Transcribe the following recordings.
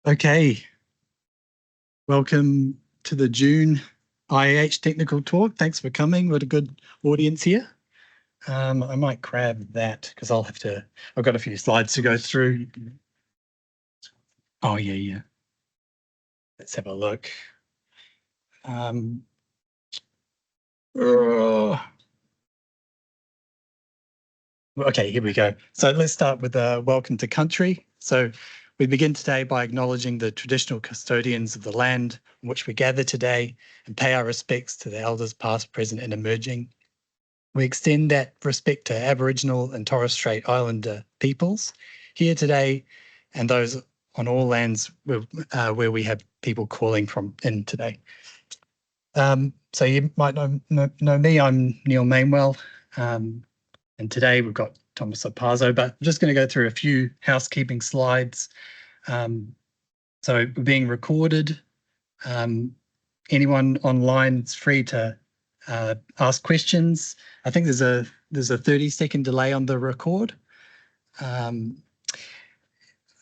Okay, welcome to the June IAH technical talk. Thanks for coming. What a good audience here. I might grab that because I've got a few slides to go through. Oh, yeah. Let's have a look. Okay, here we go. So let's start with welcome to country. So we begin today by acknowledging the traditional custodians of the land on which we gather today and pay our respects to the elders past, present and emerging. We extend that respect to Aboriginal and Torres Strait Islander peoples here today and those on all lands where we have people calling from in today. So you might know me, I'm Neil Mainwell. And today we've got Tomas Opazo, but I'm just going to go through a few housekeeping slides. So we're being recorded. Anyone online is free to ask questions. I think there's a 30-second delay on the record.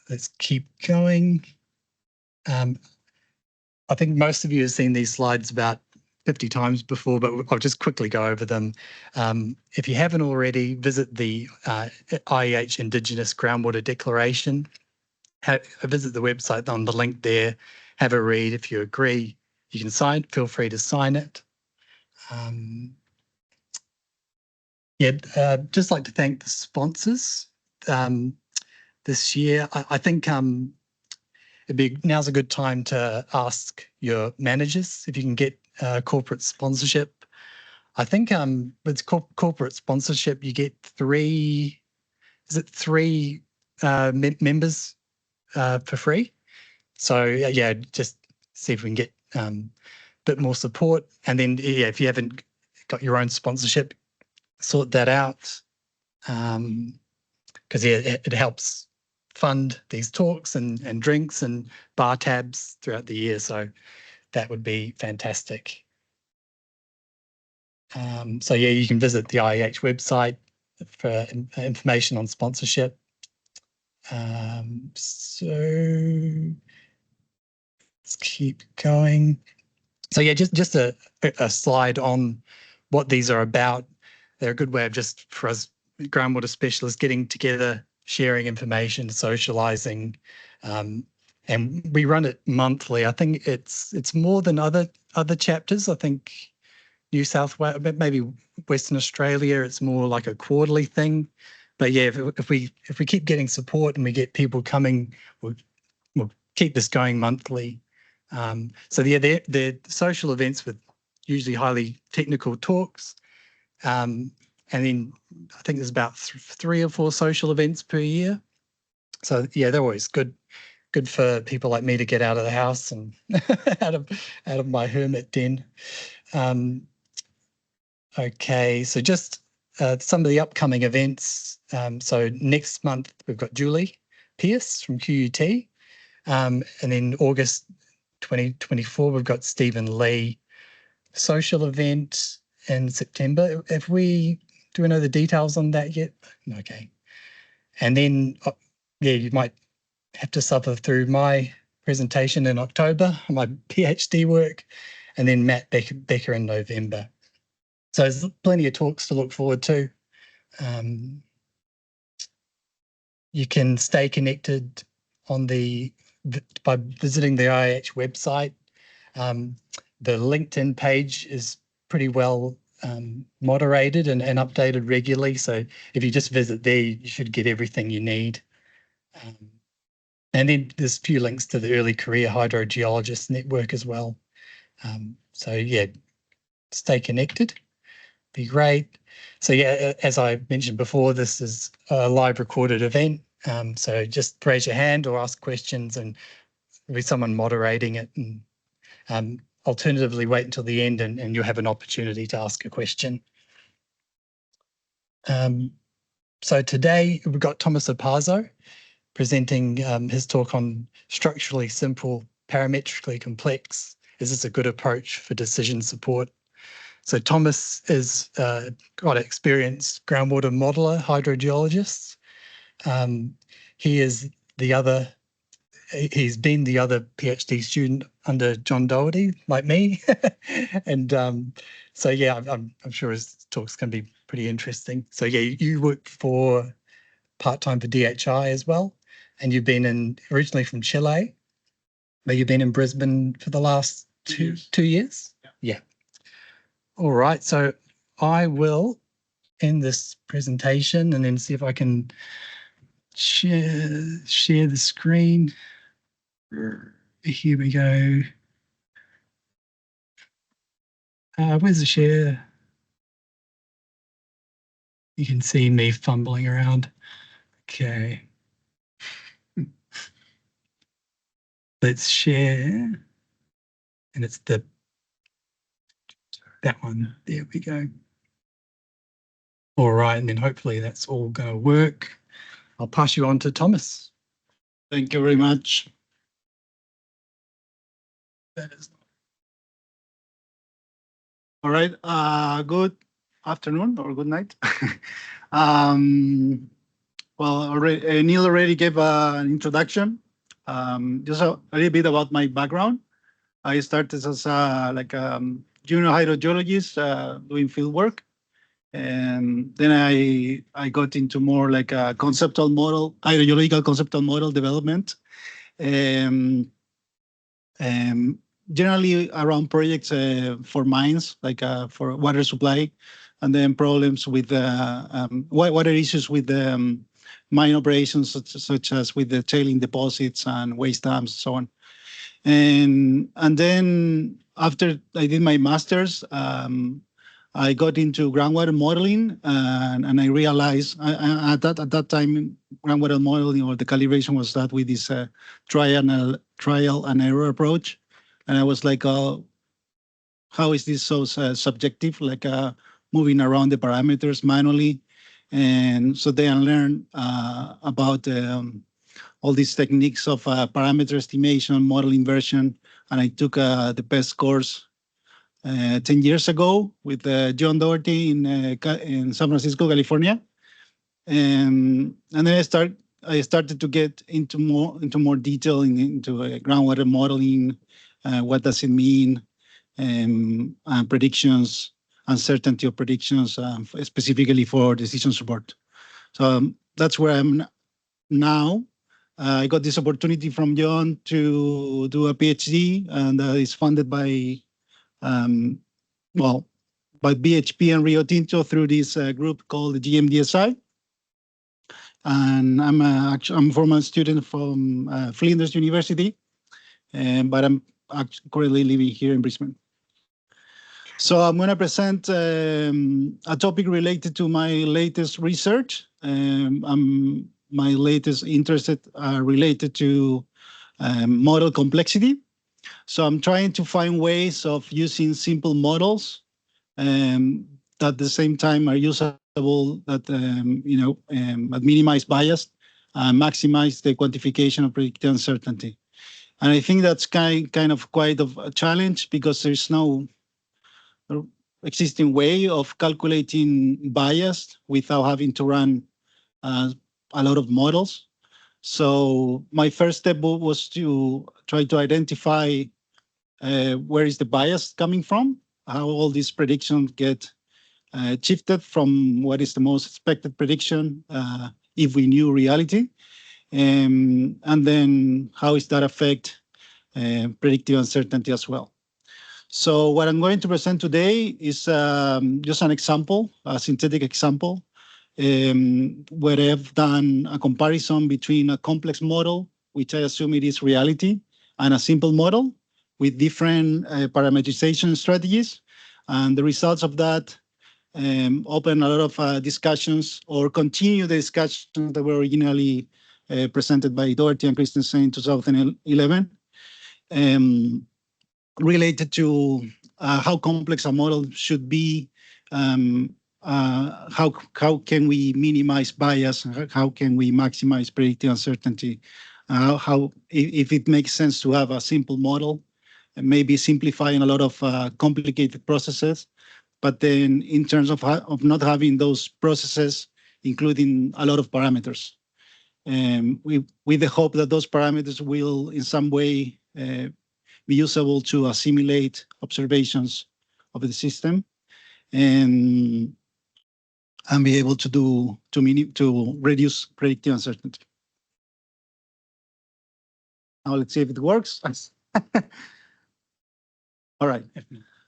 Let's keep going. I think most of you have seen these slides about 50 times before, but I'll just quickly go over them. If you haven't already, visit the IEH Indigenous Groundwater Declaration. Visit the website on the link there. Have a read. If you agree, you can feel free to sign it. Just like to thank the sponsors this year. I think now's a good time to ask your managers if you can get corporate sponsorship. I think with corporate sponsorship, you get three members for free. So yeah, just see if we can get a bit more support. And then if you haven't got your own sponsorship, sort that out. Because it helps fund these talks and drinks and bar tabs throughout the year. So that would be fantastic. So yeah, you can visit the IEH website for information on sponsorship. So let's keep going. So yeah, just a slide on what these are about. They're a good way of just for us groundwater specialists getting together, sharing information, socializing, and we run it monthly. I think it's more than other chapters. I think New South Wales, maybe Western Australia, it's more like a quarterly thing. But yeah, if we keep getting support and we get people coming, we'll keep this going monthly. So yeah, they're social events with usually highly technical talks. And then I think there's about 3 or 4 social events per year. So yeah, they're always good for people like me to get out of the house and out of my hermit den. Okay, so just some of the upcoming events. So next month we've got Julie Pierce from QUT, and then August 2024 we've got Stephen Lee social event in September. Do we know the details on that yet? Okay, and then yeah, you might have to suffer through my presentation in October, my PhD work, and then Matt Becker in November. So there's plenty of talks to look forward to. You can stay connected by visiting the IH website. The LinkedIn page is pretty well moderated and updated regularly. So if you just visit there, you should get everything you need. And then there's a few links to the Early Career Hydrogeologist Network as well. So yeah, stay connected. Be great. So yeah, as I mentioned before, this is a live recorded event. So just raise your hand or ask questions and there'll be someone moderating it. And alternatively, wait until the end and you'll have an opportunity to ask a question. So today we've got Tomas Opazo presenting his talk on structurally simple, parametrically complex. Is this a good approach for decision support? So Tomas is quite an experienced groundwater modeler, hydrogeologist. He is the other he's been the other PhD student under John Doherty, like me. And so, yeah, I'm sure his talk's going to be pretty interesting. So, yeah, you work for part-time for DHI as well. And you've been originally from Chile, but you've been in Brisbane for the last 2 years? Yeah. All right. So I will end this presentation and then see if I can share the screen. Here we go. Where's the share? You can see me fumbling around. Okay. Let's share. And it's that one. There we go. All right. And then hopefully that's all going to work. I'll pass you on to Thomas. Thank you very much. That is. All right. Good afternoon or good night. Well, Neil already gave an introduction. Just a little bit about my background. I started as a junior hydrogeologist doing field work. And then I got into more like a conceptual model, hydrogeological conceptual model development. Generally around projects for mines, like for water supply, and then problems with water issues with mine operations, such as with the tailing deposits and waste dams, and so on. And then after I did my master's, I got into groundwater modeling, and I realized at that time, groundwater modeling or the calibration was that with this trial and error approach, and I was like, how is this so subjective? Like moving around the parameters manually, and so then I learned about all these techniques of parameter estimation, model inversion, and I took the best course 10 years ago with John Doherty in San Francisco, California, and then I started to get into more detail into groundwater modeling. What does it mean? Predictions, uncertainty of predictions, specifically for decision support. So that's where I'm now. I got this opportunity from John to do a PhD, and it's funded by BHP and Rio Tinto through this group called the GMDSI. And I'm a former student from Flinders University, but I'm currently living here in Brisbane. So I'm going to present a topic related to my latest research. My latest interests are related to model complexity. So I'm trying to find ways of using simple models that at the same time are usable, that minimize bias, maximize the quantification of predicted uncertainty. And I think that's kind of quite of a challenge because there's no existing way of calculating bias without having to run a lot of models. So my first step was to try to identify where is the bias coming from, how all these predictions get shifted from what is the most expected prediction if we knew reality, and then how does that affect predictive uncertainty as well. So what I'm going to present today is just an example, a synthetic example, where I've done a comparison between a complex model, which I assume it is reality, and a simple model with different parameterization strategies. And the results of that open a lot of discussions or continue the discussions that were originally presented by Doherty and Christensen in 2011. Related to how complex a model should be, how can we minimize bias, how can we maximize predictive uncertainty, how if it makes sense to have a simple model, and maybe simplifying a lot of complicated processes, but then in terms of not having those processes, including a lot of parameters. with the hope that those parameters will in some way be usable to assimilate observations of the system and be able to reduce predictive uncertainty. Now let's see if it works. All right.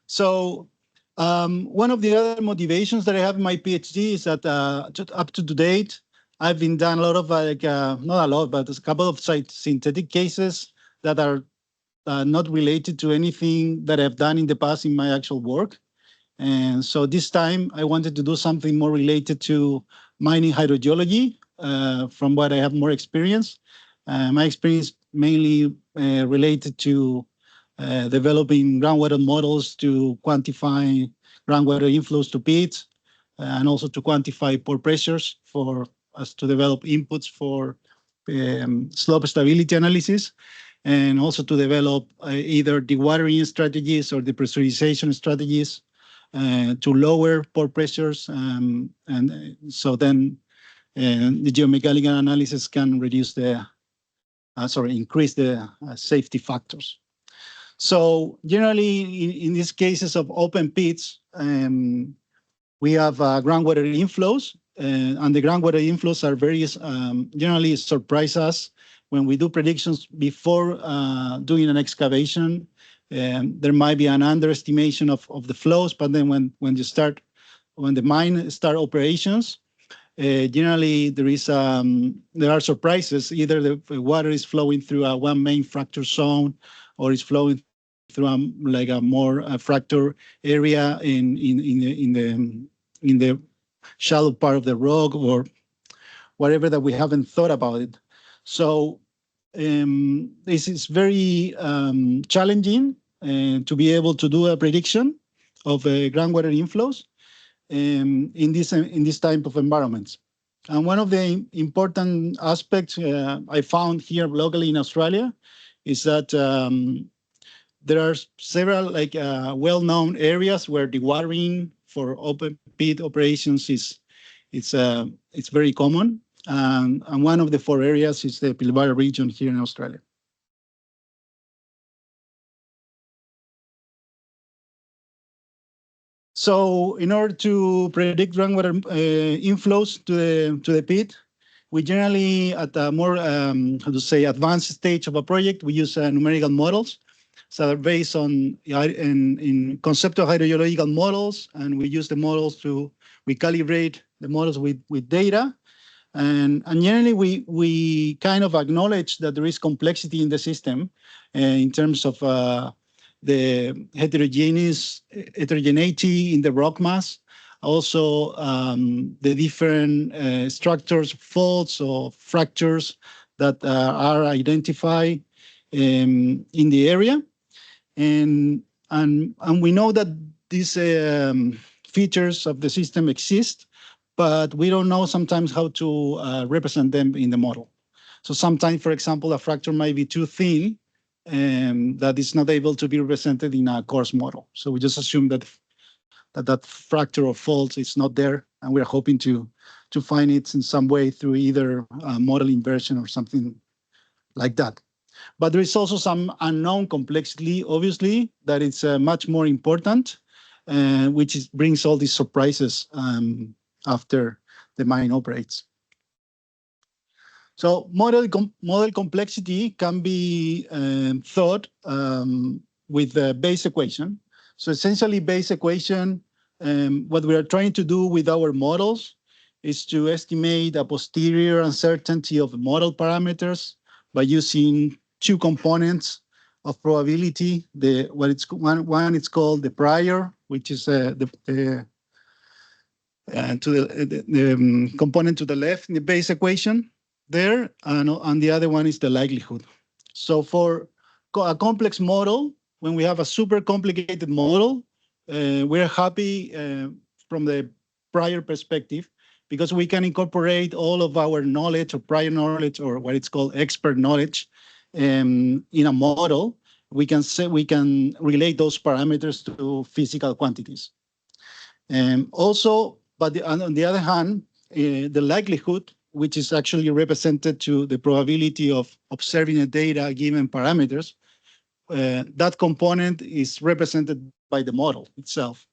So one of the other motivations that I have in my PhD is that up to date, I've been done a lot of not a lot, but a couple of synthetic cases that are not related to anything that I've done in the past in my actual work. And so this time I wanted to do something more related to mining hydrogeology, from what I have more experience. My experience mainly related to developing groundwater models to quantify groundwater inflows to pits, and also to quantify pore pressures for us to develop inputs for slope stability analysis, and also to develop either dewatering strategies or depressurization strategies to lower pore pressures. And so then the geomechanical analysis can reduce increase the safety factors. So generally, in these cases of open pits, we have groundwater inflows, and the groundwater inflows are very generally surprise us when we do predictions before doing an excavation. There might be an underestimation of the flows, but then when the mine start operations, generally there are surprises. Either the water is flowing through one main fracture zone, or is flowing through like a more fracture area in the shallow part of the rock, or whatever that we haven't thought about it. So this is very challenging to be able to do a prediction of groundwater inflows in this type of environments. And one of the important aspects I found here locally in Australia is that there are several well-known areas where dewatering for open pit operations it's very common. And one of the 4 areas is the Pilbara region here in Australia. So in order to predict groundwater inflows to the pit, we generally, at a more advanced stage of a project, we use numerical models. So they're based on in conceptual hydrogeological models, and we use the models we calibrate the models with data. And generally, we kind of acknowledge that there is complexity in the system in terms of the heterogeneity in the rock mass, also the different structures, faults or fractures that are identified in the area. And we know that these features of the system exist, but we don't know sometimes how to represent them in the model. So sometimes, for example, a fracture might be too thin that is not able to be represented in a coarse model. So we just assume that fracture or fault is not there, and we're hoping to find it in some way through either model inversion or something like that. But there is also some unknown complexity, obviously, that is much more important, which brings all these surprises after the mine operates. So model complexity can be thought with the base equation. So essentially, base equation, what we are trying to do with our models is to estimate a posterior uncertainty of model parameters by using 2 components of probability. One it's called the prior, which is the component to the left in the base equation there, and the other one is the likelihood. So for a complex model, when we have a super complicated model, we're happy from the prior perspective, because we can incorporate all of our knowledge or prior knowledge, or what it's called expert knowledge, in a model. We can relate those parameters to physical quantities. Also, but on the other hand, the likelihood which is actually represented to the probability of observing the data given parameters, that component is represented by the model itself.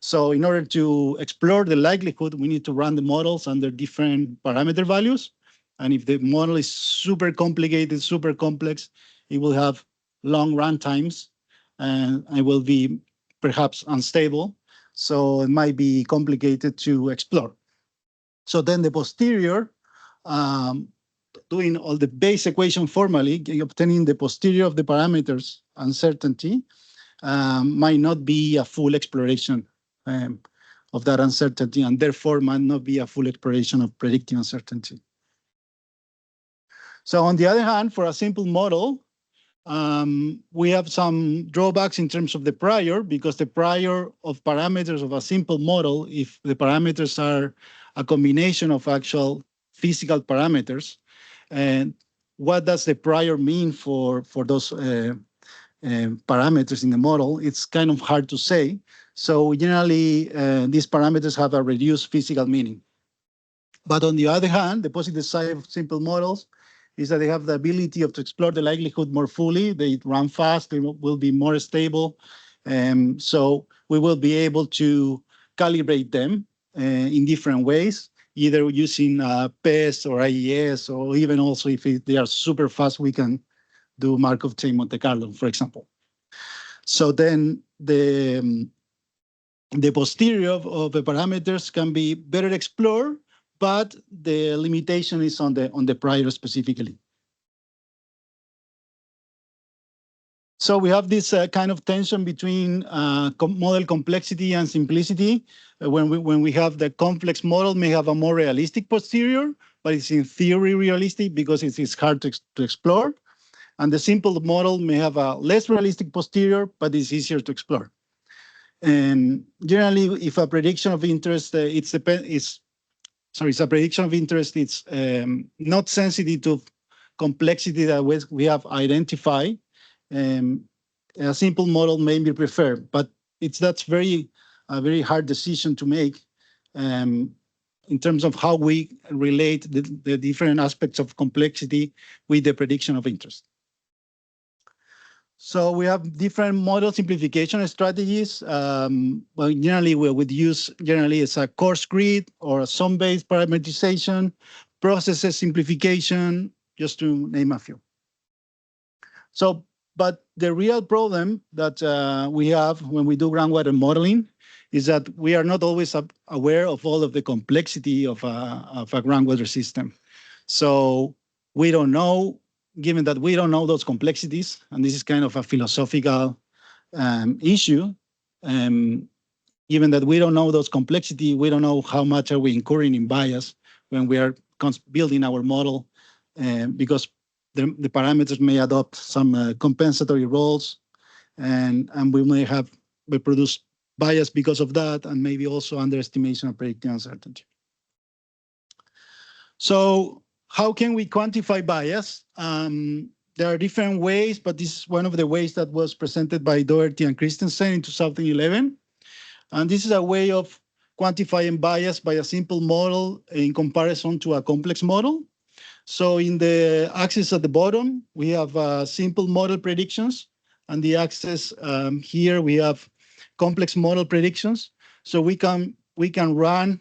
So in order to explore the likelihood, we need to run the models under different parameter values. And if the model is super complicated, super complex, it will have long run times and it will be perhaps unstable. So it might be complicated to explore. So then the posterior, doing all the base equation formally, obtaining the posterior of the parameters uncertainty might not be a full exploration of that uncertainty, and therefore might not be a full exploration of predicting uncertainty. So on the other hand, for a simple model, we have some drawbacks in terms of the prior, because the prior of parameters of a simple model, if the parameters are a combination of actual physical parameters, and what does the prior mean for those parameters in the model? It's kind of hard to say. So generally, these parameters have a reduced physical meaning. But on the other hand, the positive side of simple models is that they have the ability to explore the likelihood more fully. They run fast, they will be more stable. So we will be able to calibrate them in different ways, either using PES or IES, or even also if they are super fast, we can do Markov chain Monte Carlo, for example. So then the posterior of the parameters can be better explored, but the limitation is on the prior specifically. So we have this kind of tension between model complexity and simplicity. When we have the complex model may have a more realistic posterior, but it's in theory realistic because it's hard to explore. And the simple model may have a less realistic posterior, but it's easier to explore. And generally, if a prediction of interest, it's a prediction of interest, it's not sensitive to complexity that we have identified. A simple model may be preferred, but that's a very hard decision to make in terms of how we relate the different aspects of complexity with the prediction of interest. So we have different model simplification strategies. Well, generally, we would use it's a coarse grid or a sum-based parameterization, processes simplification, just to name a few. So, but the real problem that we have when we do groundwater modeling is that we are not always aware of all of the complexity of a groundwater system. So we don't know. Given that we don't know those complexities, and this is kind of a philosophical issue, given that we don't know those complexity, we don't know how much are we incurring in bias when we are building our model, because the parameters may adopt some compensatory roles, and we may have reproduced bias because of that, and maybe also underestimation of predicting uncertainty. So how can we quantify bias? There are different ways, but this is one of the ways that was presented by Doherty and Christensen in 2011. And this is a way of quantifying bias by a simple model in comparison to a complex model. So in the axis at the bottom, we have simple model predictions, and the axis here we have complex model predictions. So we can run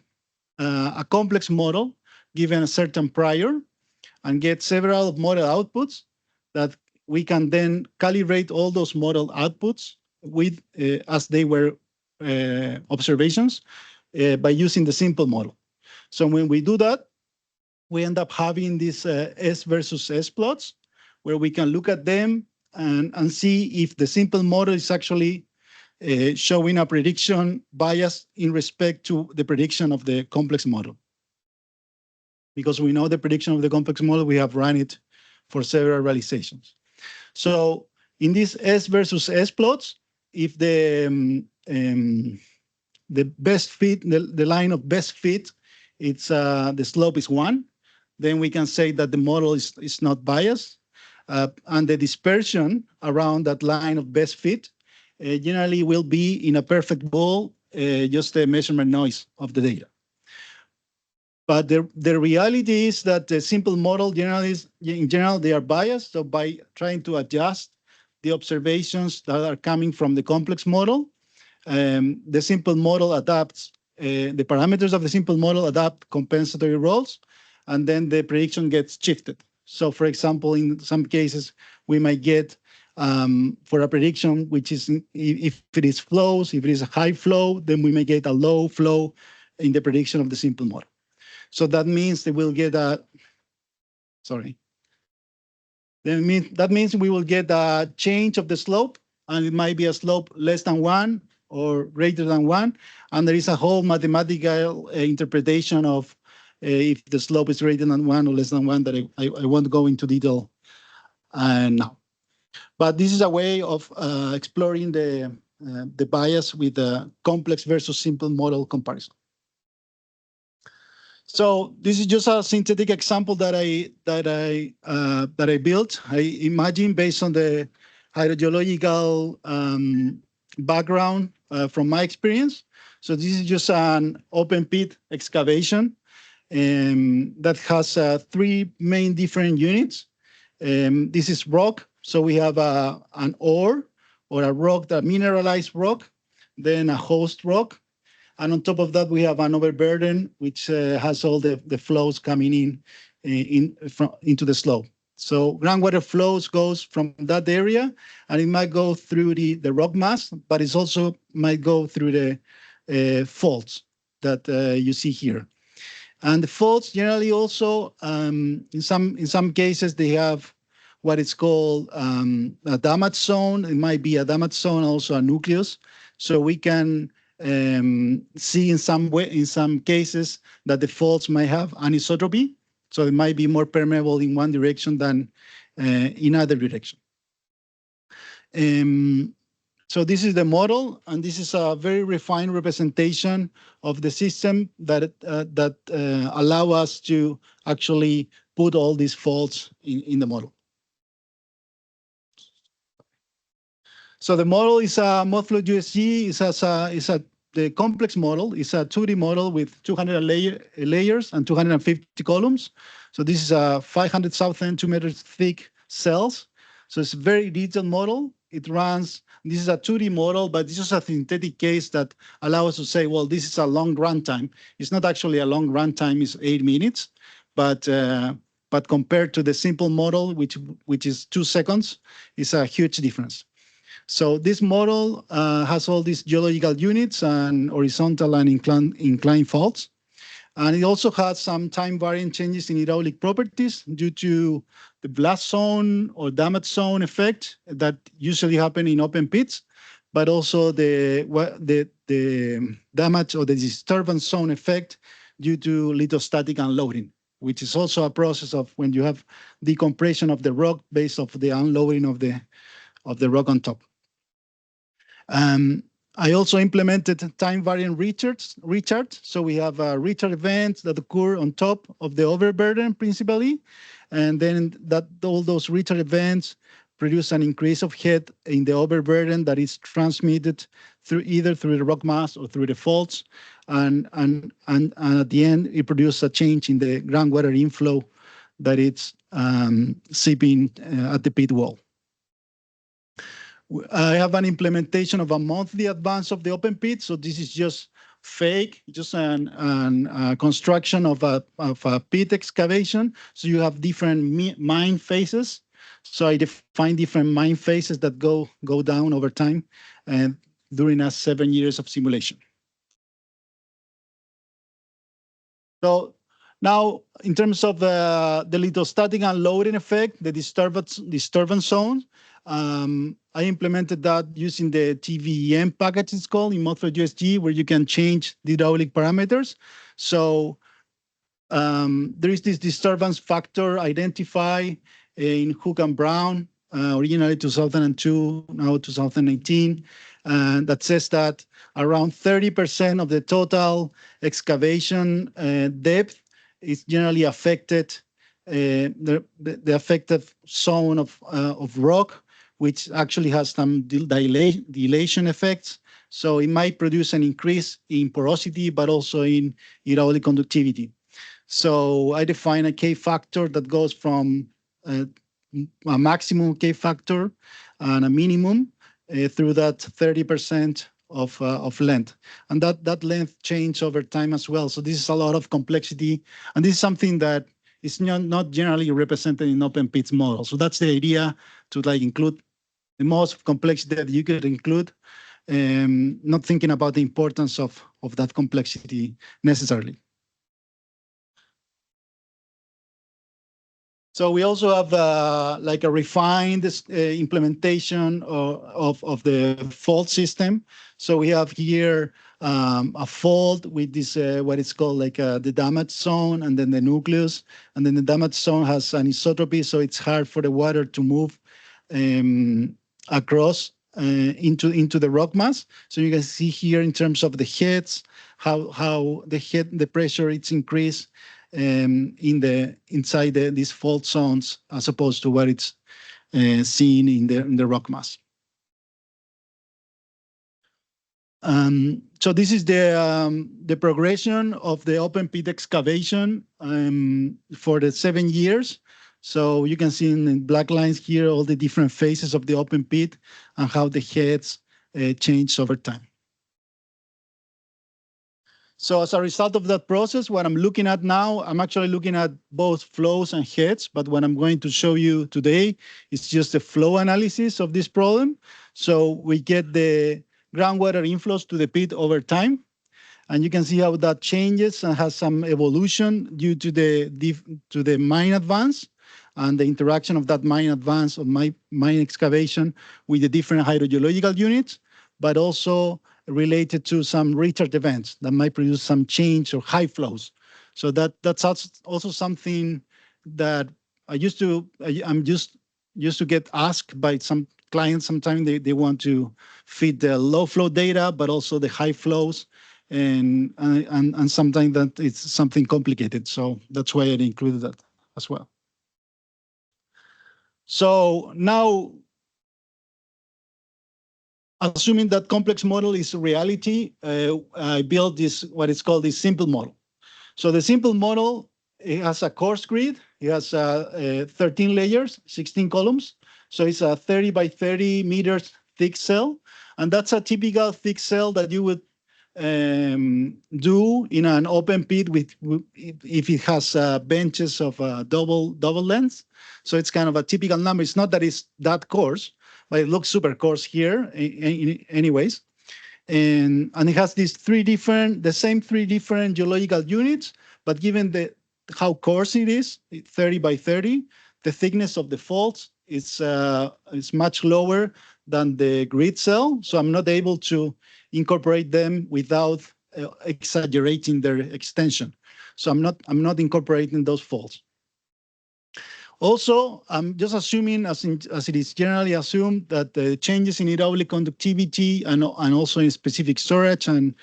a complex model given a certain prior and get several model outputs that we can then calibrate all those model outputs with as they were observations by using the simple model. So when we do that, we end up having these S versus S plots where we can look at them and see if the simple model is actually showing a prediction bias in respect to the prediction of the complex model. Because we know the prediction of the complex model, we have run it for several realizations. So in these S versus S plots, if the best fit, the line of best fit, it's the slope is 1, then we can say that the model is not biased. And the dispersion around that line of best fit generally will be in a perfect ball, just a measurement noise of the data. But the reality is that the simple model in general, they are biased. So by trying to adjust the observations that are coming from the complex model, the simple model adapts, the parameters of the simple model adapt compensatory roles, and then the prediction gets shifted. So for example, in some cases, we might get for a prediction, which is if it is flows, if it is a high flow, then we may get a low flow in the prediction of the simple model. So that means that we'll get a, sorry. That means we will get a change of the slope, and it might be a slope less than 1 or greater than 1. And there is a whole mathematical interpretation of if the slope is greater than 1 or less than 1 that I won't go into detail now. But this is a way of exploring the bias with the complex versus simple model comparison. So this is just a synthetic example that I built. I imagine based on the hydrogeological background from my experience. So this is just an open pit excavation that has 3 main different units. This is rock. So we have an ore or a rock, that mineralized rock, then a host rock. And on top of that, we have an overburden, which has all the flows coming into the slope. So groundwater flows goes from that area, and it might go through the rock mass, but it also might go through the faults that you see here. And the faults generally also, in some cases, they have what is called a damage zone. It might be a damage zone, also a nucleus. So we can see in some cases that the faults might have anisotropy, so it might be more permeable in one direction than in other direction. So this is the model, and this is a very refined representation of the system that allow us to actually put all these faults in the model. So the model is a Modflow USG. The complex model is a 2D model with 200 layers and 250 columns. So this is a 500 southend, 2 meters thick cells. So it's a very detailed model. It runs, this is a 2D model, but this is a synthetic case that allows us to say, well, this is a long runtime. It's not actually a long runtime, it's 8 minutes. But compared to the simple model, which is 2 seconds, it's a huge difference. So this model has all these geological units and horizontal and inclined faults. And it also has some time-varying changes in hydraulic properties due to the blast zone or damage zone effect that usually happen in open pits, but also the damage or the disturbance zone effect due to lithostatic unloading, which is also a process of when you have decompression of the rock based off the unloading of the rock on top. I also implemented time-varying recharge. So we have recharge events that occur on top of the overburden principally. And then all those recharge events produce an increase of head in the overburden that is transmitted either through the rock mass or through the faults. And at the end, it produces a change in the groundwater inflow that it's seeping at the pit wall. I have an implementation of a monthly advance of the open pit. So this is just fake, just a construction of a pit excavation. So you have different mine phases. So I define different mine phases that go down over time and during 7 years of simulation. So now, in terms of the lithostatic unloading effect, the disturbance zone, I implemented that using the TVEM package, it's called, in Modflow USG, where you can change the hydraulic parameters. So there is this disturbance factor identified in Hook and Brown, originally 2002, now 2018, that says that around 30% of the total excavation depth is generally affected, the affected zone of rock, which actually has some dilation effects. So it might produce an increase in porosity, but also in hydraulic conductivity. So I define a K factor that goes from a maximum K factor and a minimum through that 30% of length. And that length change over time as well. So this is a lot of complexity. And this is something that is not generally represented in OpenPIT's model. So that's the idea, to like include the most complexity that you could include, not thinking about the importance of that complexity necessarily. So we also have like a refined implementation of the fault system. So we have here a fault with this what is called like the damage zone, and then the nucleus, and then the damage zone has anisotropy, so it's hard for the water to move across into the rock mass. So you can see here in terms of the heads, how the pressure it's increased inside these fault zones, as opposed to what it's seen in the rock mass. So this is the progression of the open pit excavation for the 7 years. So you can see in the black lines here all the different phases of the open pit and how the heads change over time. So as a result of that process, what I'm looking at now, I'm actually looking at both flows and heads, but what I'm going to show you today is just the flow analysis of this problem. So we get the groundwater inflows to the pit over time, and you can see how that changes and has some evolution due to the mine advance and the interaction of that mine advance of mine excavation with the different hydrogeological units, but also related to some retard events that might produce some change or high flows. So that's also something that I'm just used to get asked by some clients. Sometimes they want to feed the low flow data, but also the high flows, and sometimes that it's something complicated. So that's why I included that as well. So now, assuming that complex model is reality, I built this, what is called the simple model. So the simple model, it has a coarse grid. It has 13 layers, 16 columns. So it's a 30 by 30 meters thick cell. And that's a typical thick cell that you would do in an open pit if it has benches of double length. So it's kind of a typical number. It's not that it's that coarse, but it looks super coarse here anyways. And it has these the same three different geological units, but given how coarse it is, 30 by 30, the thickness of the faults is much lower than the grid cell. So I'm not able to incorporate them without exaggerating their extension. So I'm not incorporating those faults. Also, I'm just assuming, as it is generally assumed, that the changes in hydraulic conductivity and also in specific storage and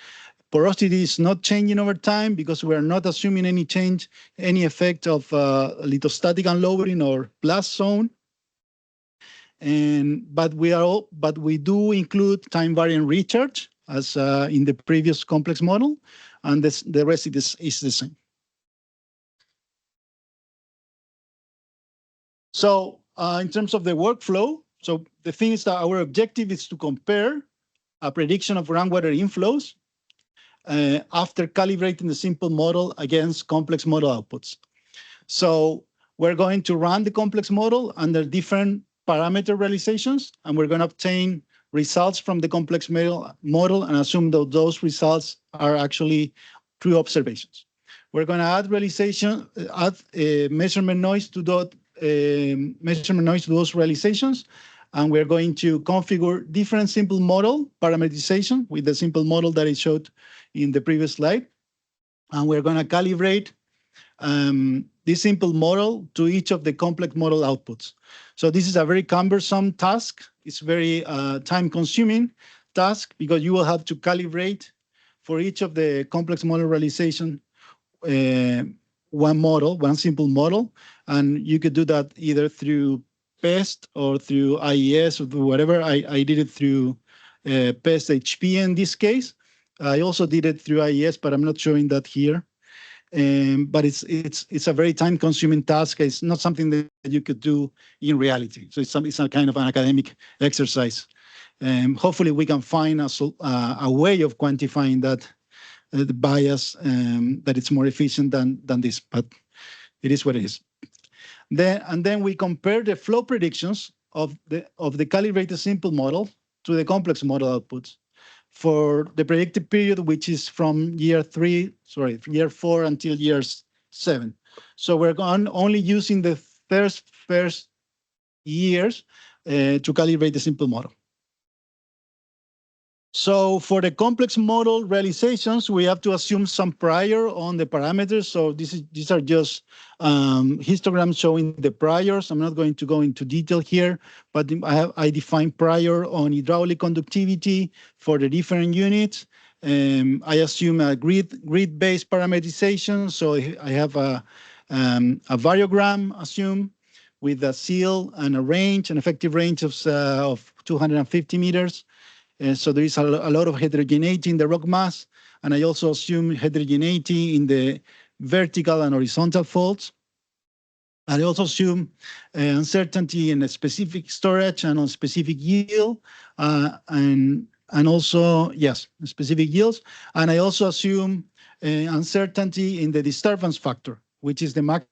porosity is not changing over time, because we are not assuming any change, any effect of lithostatic unlowering or blast zone. But we do include time variant recharge as in the previous complex model, and the rest is the same. So in terms of the workflow, so the thing is that our objective is to compare a prediction of groundwater inflows after calibrating the simple model against complex model outputs. So we're going to run the complex model under different parameter realizations, and we're going to obtain results from the complex model and assume that those results are actually true observations. We're going to add measurement noise to those realizations, and we're going to configure different simple model parameterization with the simple model that I showed in the previous slide. And we're going to calibrate this simple model to each of the complex model outputs. So this is a very cumbersome task. It's very time-consuming task, because you will have to calibrate for each of the complex model realization one simple model, and you could do that either through PEST or through IES or whatever. I did it through PEST HP in this case. I also did it through IES, but I'm not showing that here. but it's a very time-consuming task. It's not something that you could do in reality. So it's a kind of an academic exercise. Hopefully, we can find a way of quantifying that the bias that it's more efficient than this, but it is what it is. Then we compare the flow predictions of the calibrated simple model to the complex model outputs for the predicted period, which is from year 4 until year 7. So we're only using the first years to calibrate the simple model. So for the complex model realizations, we have to assume some prior on the parameters. So these are just histograms showing the priors. I'm not going to go into detail here, but I define prior on hydraulic conductivity for the different units. I assume a grid-based parameterization. So I have a variogram assumed with a seal and a range, an effective range of 250 meters. So there is a lot of heterogeneity in the rock mass, and I also assume heterogeneity in the vertical and horizontal faults. I also assume uncertainty in a specific storage and on specific yield, and also, yes, specific yields. And I also assume uncertainty in the disturbance factor, which is the maximum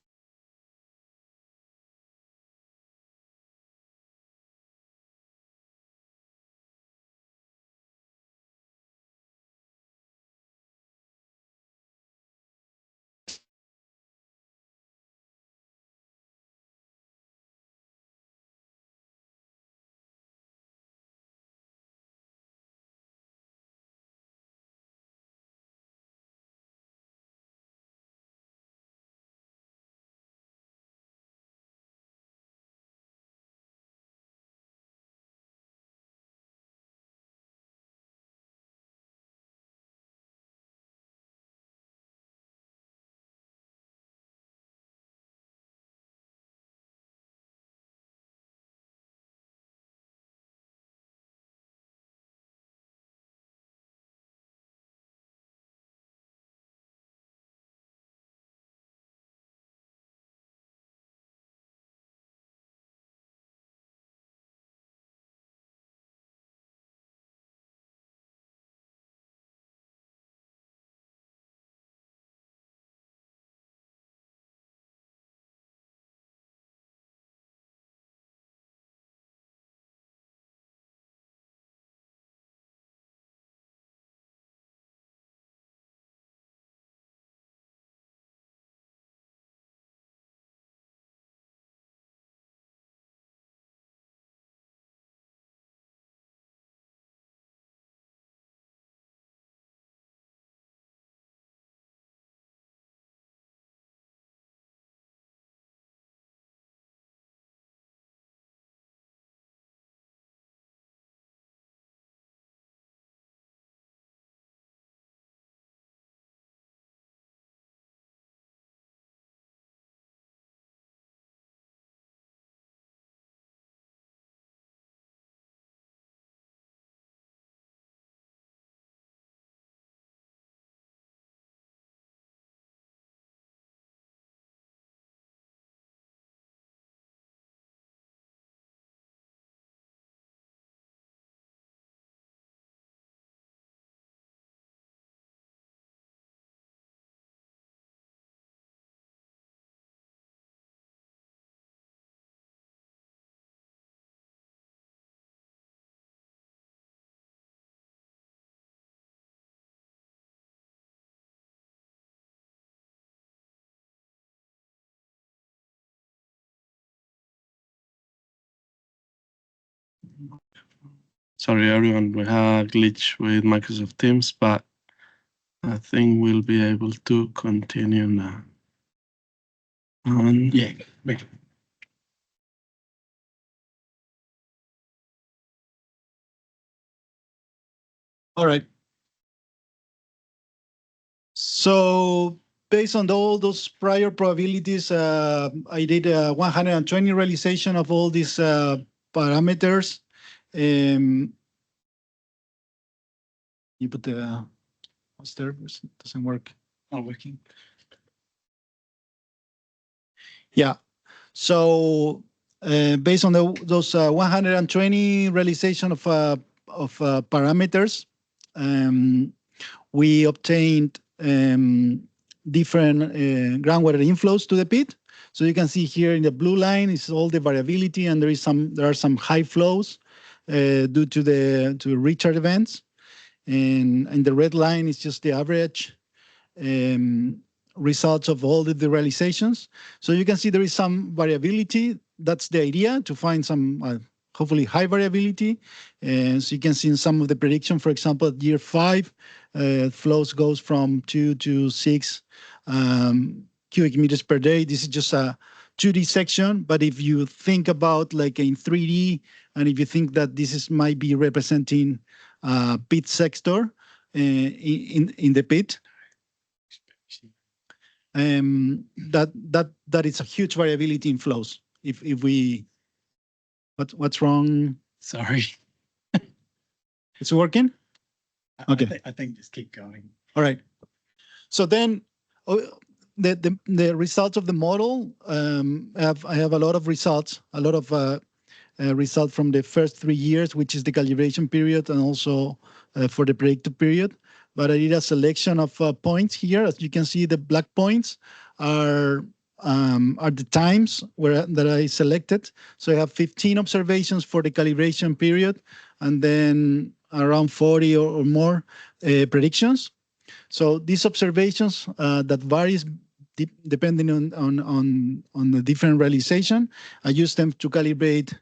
Sorry, everyone, we had a glitch with Microsoft Teams, but I think we'll be able to continue now. Yeah. All right. So based on all those prior probabilities, I did 120 realization of all these parameters. You put the master, doesn't work. Not working. Yeah. So based on those 120 realization of parameters, we obtained different groundwater inflows to the pit. So you can see here in the blue line is all the variability, and there are some high flows due to the recharge events, and the red line is just the average results of all the realizations. So you can see there is some variability. That's the idea, to find some hopefully high variability. And so you can see in some of the prediction, for example, at year 5, flows goes from 2 to 6 cubic meters per day. This is just a 2D section, but if you think about like in 3D, and if you think that might be representing pit sector in the pit, that is a huge variability in flows. If we, what's wrong? Sorry. It's working? Okay. I think just keep going. All right. So then the results of the model, I have a lot of results, result from the first 3 years, which is the calibration period, and also for the predictive period. But I did a selection of points here. As you can see, the black points are the times that I selected. So I have 15 observations for the calibration period, and then around 40 or more predictions. So these observations that varies depending on the different realization, I use them to calibrate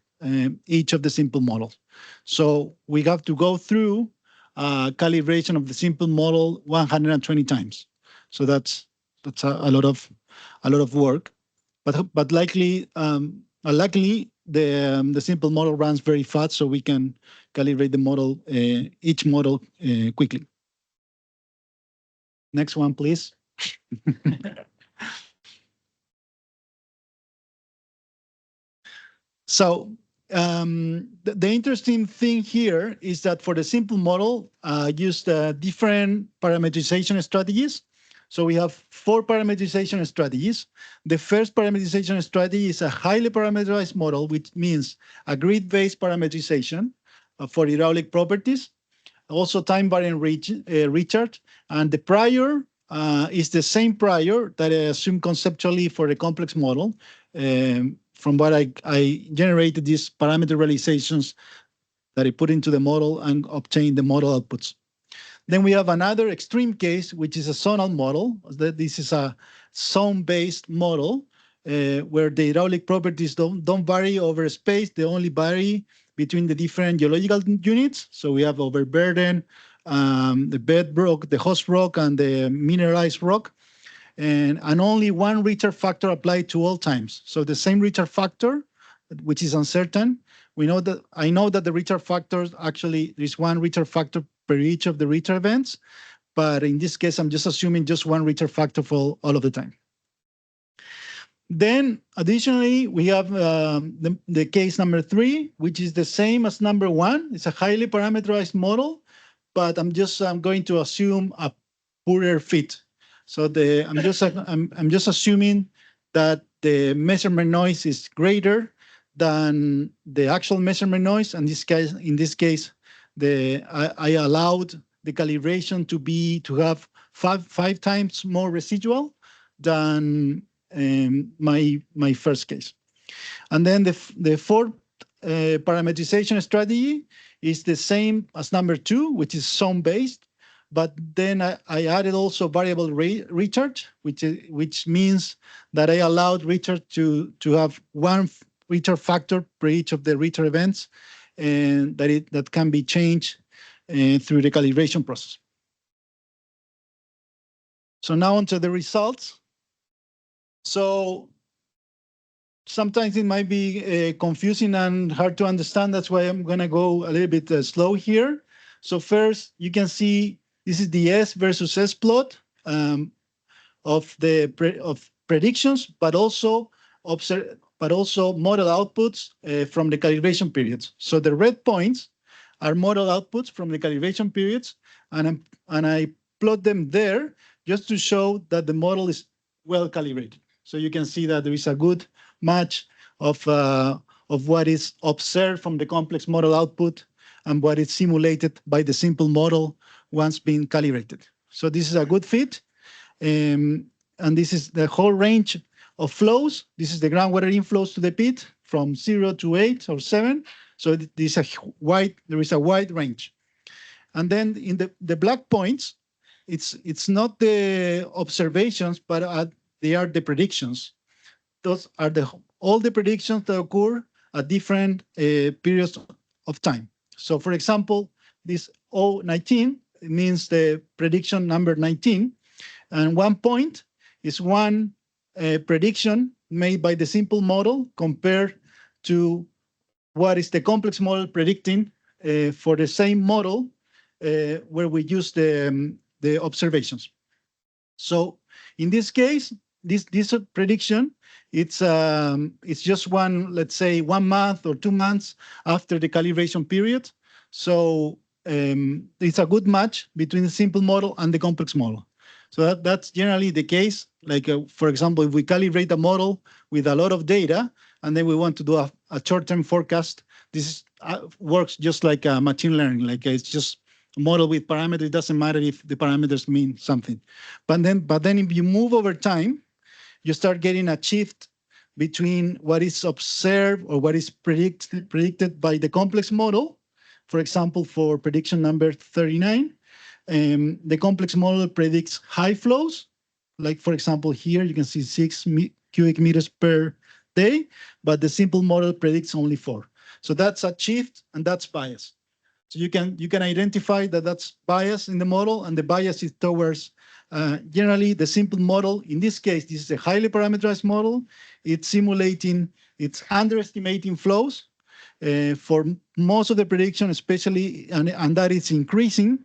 each of the simple models. So we have to go through calibration of the simple model 120 times. So that's a lot of work, but luckily the simple model runs very fast, so we can calibrate the model each model quickly. Next one, please. So the interesting thing here is that for the simple model, used different parametrization strategies. So we have 4 parametrization strategies. The first parametrization strategy is a highly parameterized model, which means a grid-based parametrization for hydraulic properties, also time-varying recharge, and the prior is the same prior that I assume conceptually for the complex model. From what I generated these parameter realizations that I put into the model and obtained the model outputs. Then we have another extreme case, which is a zonal model. This is a zone-based model where the hydraulic properties don't vary over space. They only vary between the different geological units. So we have overburden, the bedrock, the host rock, and the mineralized rock. And only one recharge factor applied to all times. So the same recharge factor, which is uncertain. I know that the recharge factors, actually, there's one recharge factor per each of the recharge events. But in this case, I'm just assuming just one recharge factor for all of the time. Then additionally, we have the case number 3, which is the same as number 1. It's a highly parameterized model, but I'm going to assume a poorer fit. So I'm just assuming that the measurement noise is greater than the actual measurement noise. And in this case, I allowed the calibration to have five times more residual than my first case. And then the fourth parametrization strategy is the same as number 2, which is zone-based. But then I added also variable recharge, which means that I allowed recharge to have one recharge factor per each of the recharge events, and that can be changed through the calibration process. So now onto the results. So sometimes it might be confusing and hard to understand. That's why I'm going to go a little bit slow here. So first, you can see this is the S versus S plot of predictions, but also model outputs from the calibration periods. So the red points are model outputs from the calibration periods, and I plot them there just to show that the model is well calibrated. So you can see that there is a good match of what is observed from the complex model output and what is simulated by the simple model once being calibrated. So this is a good fit. And this is the whole range of flows. This is the groundwater inflows to the pit from 0 to 8 or 7. So there is a wide range. And then in the black points, it's not the observations, but they are the predictions. Those are all the predictions that occur at different periods of time. So for example, this O19 means the prediction number 19. And 1 point is one prediction made by the simple model compared to what is the complex model predicting for the same model where we use the observations. So in this case, this prediction, it's just let's say 1 month or 2 months after the calibration period. So it's a good match between the simple model and the complex model. So that's generally the case. Like, for example, if we calibrate a model with a lot of data, and then we want to do a short-term forecast, this works just like machine learning. Like it's just a model with parameters. It doesn't matter if the parameters mean something. But then if you move over time, you start getting a shift between what is observed or what is predicted by the complex model. For example, for prediction number 39, the complex model predicts high flows. Like, for example, here you can see 6 cubic meters per day, but the simple model predicts only 4. So that's a shift, and that's bias. So you can identify that that's bias in the model, and the bias is towards generally the simple model. In this case, this is a highly parameterized model. It's underestimating flows for most of the prediction, especially, and that is increasing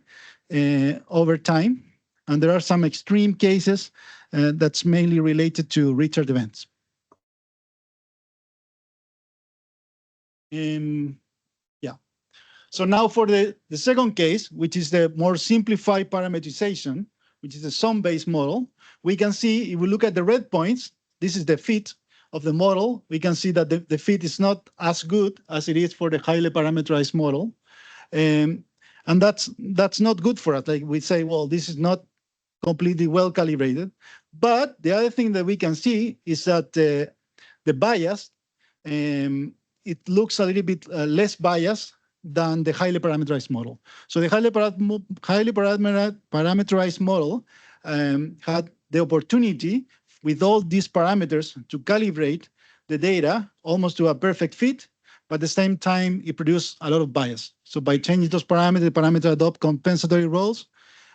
over time. And there are some extreme cases that's mainly related to Richard events. Yeah. So now for the second case, which is the more simplified parametrization, which is a sum-based model, we can see, if we look at the red points, this is the fit of the model. We can see that the fit is not as good as it is for the highly parameterized model. And that's not good for us. Like we say, well, this is not completely well calibrated. But the other thing that we can see is that the bias, it looks a little bit less biased than the highly parameterized model. So the highly parameterized model had the opportunity with all these parameters to calibrate the data almost to a perfect fit, but at the same time, it produced a lot of bias. So by changing those parameters, the parameters adopt compensatory roles,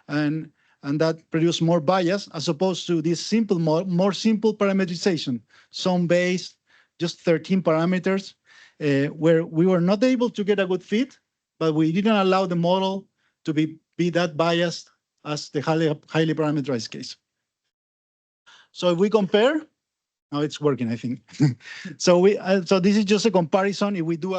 and that produced more bias as opposed to this simple, more simple parameterization, sum-based, just 13 parameters, where we were not able to get a good fit, but we didn't allow the model to be that biased as the highly parameterized case. So if we compare, now it's working, I think. So this is just a comparison. If we do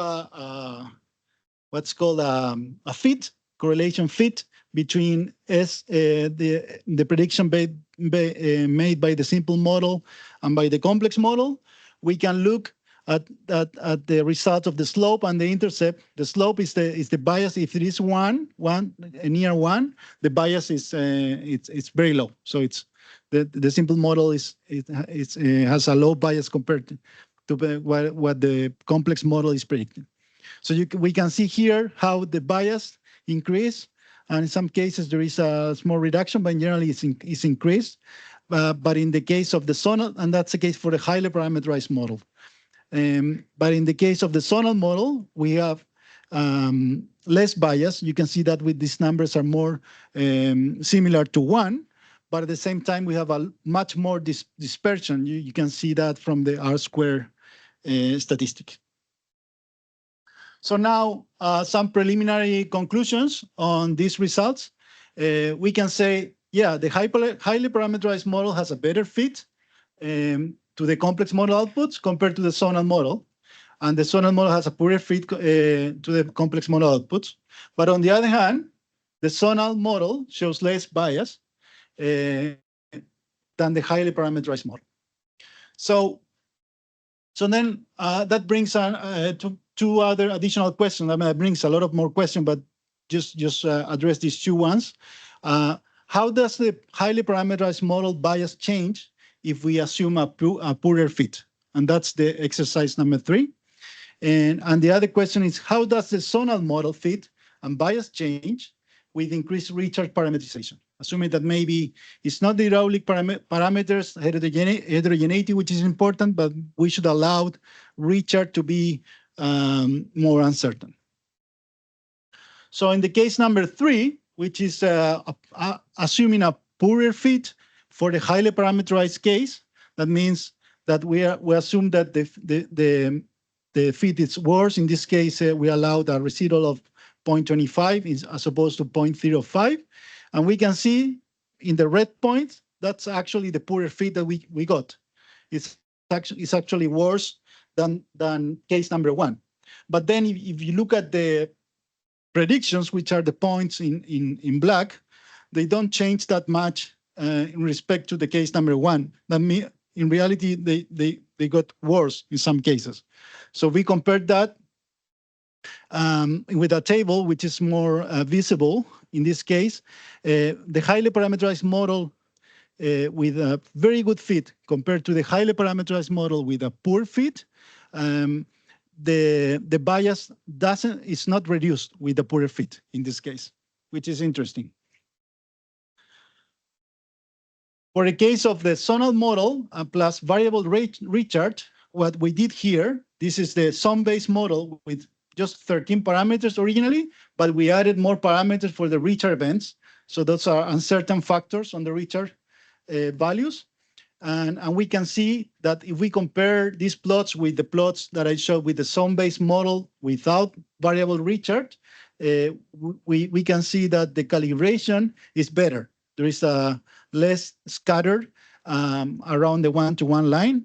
what's called a fit, correlation fit between the prediction made by the simple model and by the complex model, we can look at the result of the slope and the intercept. The slope is the bias. If it is one near 1, the bias is it's very low. So it's the simple model has a low bias compared to what the complex model is predicting. So we can see here how the bias increase, and in some cases there is a small reduction, but generally it's increased. But in the case of the zonal, and that's the case for the highly parameterized model. But in the case of the zonal model, we have less bias. You can see that with these numbers are more similar to 1, but at the same time, we have a much more dispersion. You can see that from the R-square statistic. So now some preliminary conclusions on these results. We can say, yeah, the highly parameterized model has a better fit to the complex model outputs compared to the zonal model. And the zonal model has a poorer fit to the complex model outputs. But on the other hand, the zonal model shows less bias than the highly parameterized model. So then that brings to two other additional questions. I mean, it brings a lot of more questions, but just address these two ones. How does the highly parameterized model bias change if we assume a poorer fit? And that's the exercise number 3. And the other question is, how does the zonal model fit and bias change with increased recharge parameterization? Assuming that maybe it's not the hydraulic parameters, heterogeneity, which is important, but we should allow recharge to be more uncertain. So in the case number 3, which is assuming a poorer fit for the highly parameterized case, that means that we assume that the fit is worse. In this case, we allowed a residual of 0.25 as opposed to 0.05. And we can see in the red points, that's actually the poorer fit that we got. It's actually worse than case number 1. But then if you look at the predictions, which are the points in black, they don't change that much in respect to the case number 1. That means in reality, they got worse in some cases. So we compared that with a table which is more visible. In this case, the highly parameterized model with a very good fit compared to the highly parameterized model with a poor fit, the bias is not reduced with the poorer fit in this case, which is interesting. For the case of the zonal model plus variable recharge, what we did here, this is the sum-based model with just 13 parameters originally, but we added more parameters for the recharge events. So those are uncertain factors on the recharge values. And we can see that if we compare these plots with the plots that I showed with the sum-based model without variable recharge, we can see that the calibration is better. There is a less scattered around the one-to-one line.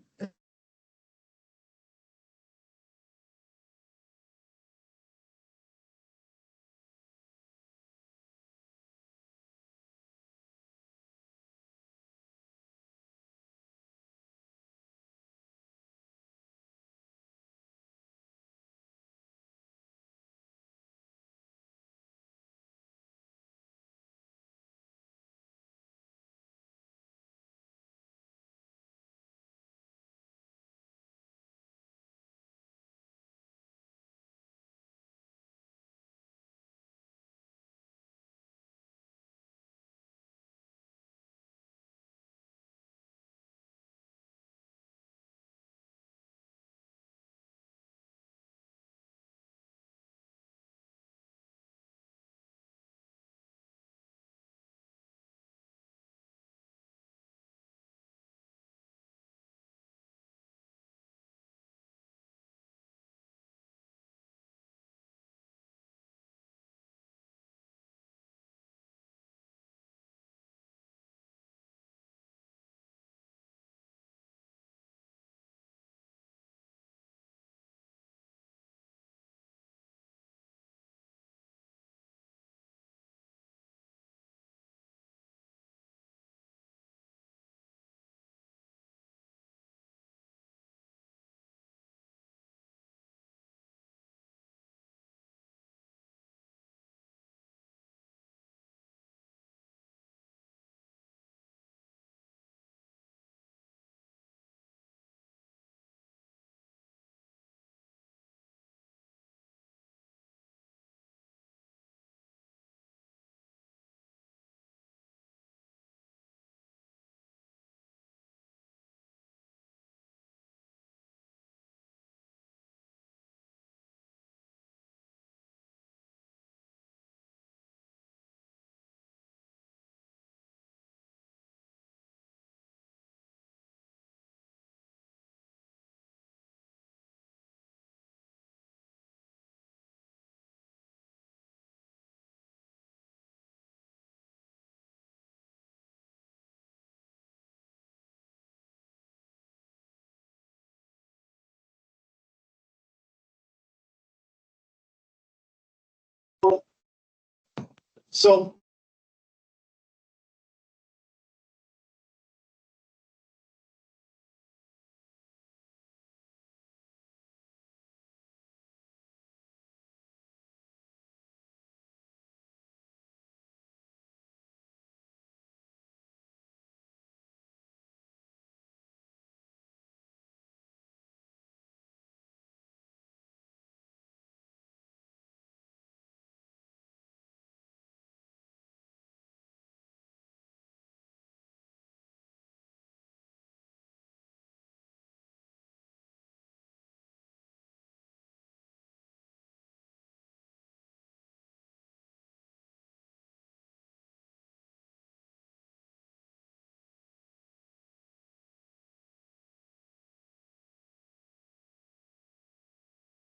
So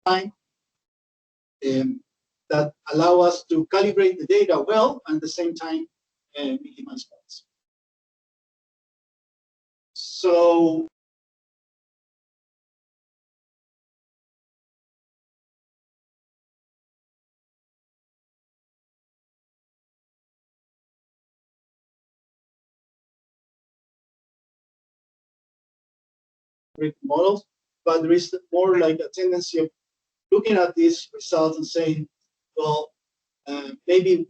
time that allow us to calibrate the data well and at the same time minimize faults. So models, but there is more like a tendency of looking at these results and saying, well, maybe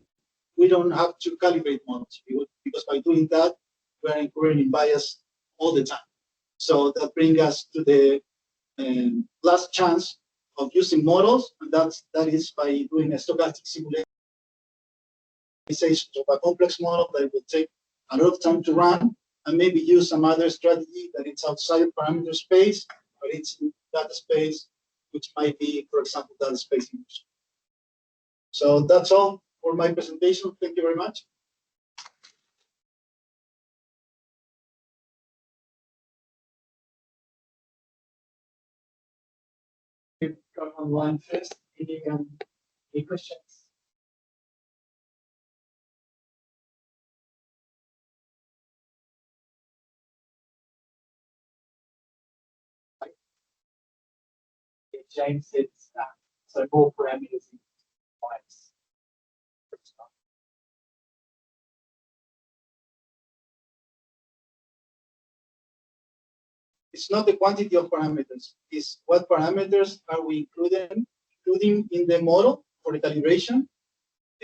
we don't have to calibrate models because by doing that, we're incurring bias all the time. So that brings us to the last chance of using models, and that is by doing a stochastic simulation of a complex model that will take a lot of time to run, and maybe use some other strategy that it's outside the parameter space, but it's in data space, which might be, for example, data space image. So that's all for my presentation. Thank you very much. Go online first. Any questions? James said so more parameters in bias. It's not the quantity of parameters, it's what parameters are we including in the model for the calibration,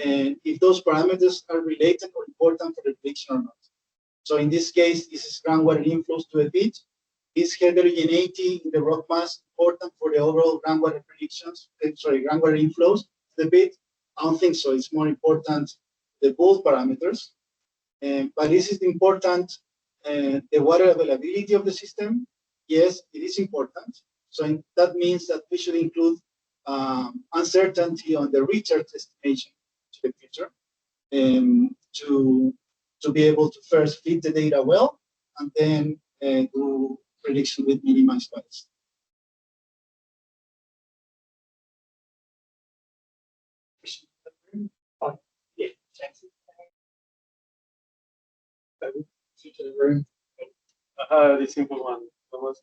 and if those parameters are related or important for the prediction or not. So in this case, this is groundwater inflows to a pit. Is heterogeneity in the rock mass important for the overall groundwater predictions? Groundwater inflows to the pit? I don't think so. It's more important the bulk parameters. But this is important. The water availability of the system, yes, it is important. So that means that we should include uncertainty on the recharge estimation to the future, to be able to first feed the data well, and then do prediction with minimized bias. Oh, yeah, James. To the room. The simple one. Thomas,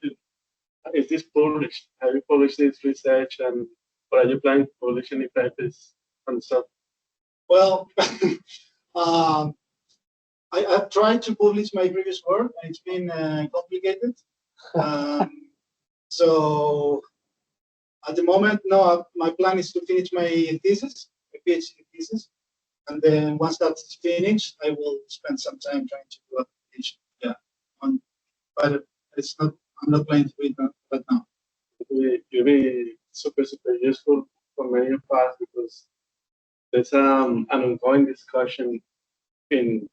is this published? Have you published this research, and what are you planning to publish any papers and stuff? Well, I've tried to publish my previous work, and it's been complicated. So at the moment, no, my plan is to finish my thesis, my PhD thesis, and then once that's finished, I will spend some time trying to do application. Yeah, but it's not. I'm not planning to do it right now. It will be super useful for many of us because there's an ongoing discussion in